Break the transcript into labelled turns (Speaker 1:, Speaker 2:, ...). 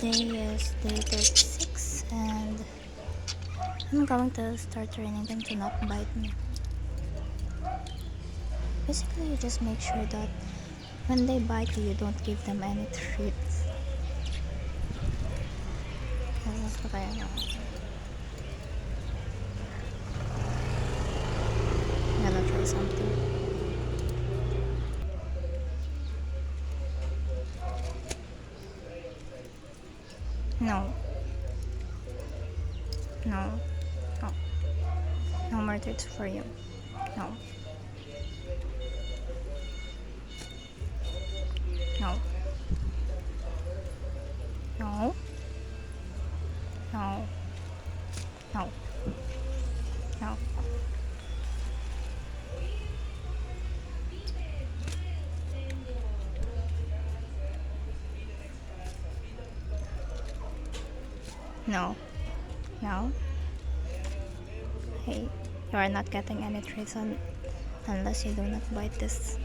Speaker 1: is day 36 and I'm going to start training them to not bite me. Basically, you just make sure that when they bite you, you don't give them any treats. This is what I know. I'm gonna try something. No. No. No. No more treats for you. No. No. No. No. No. No. No. No. Hey, you are not getting any treats unless you do not bite this.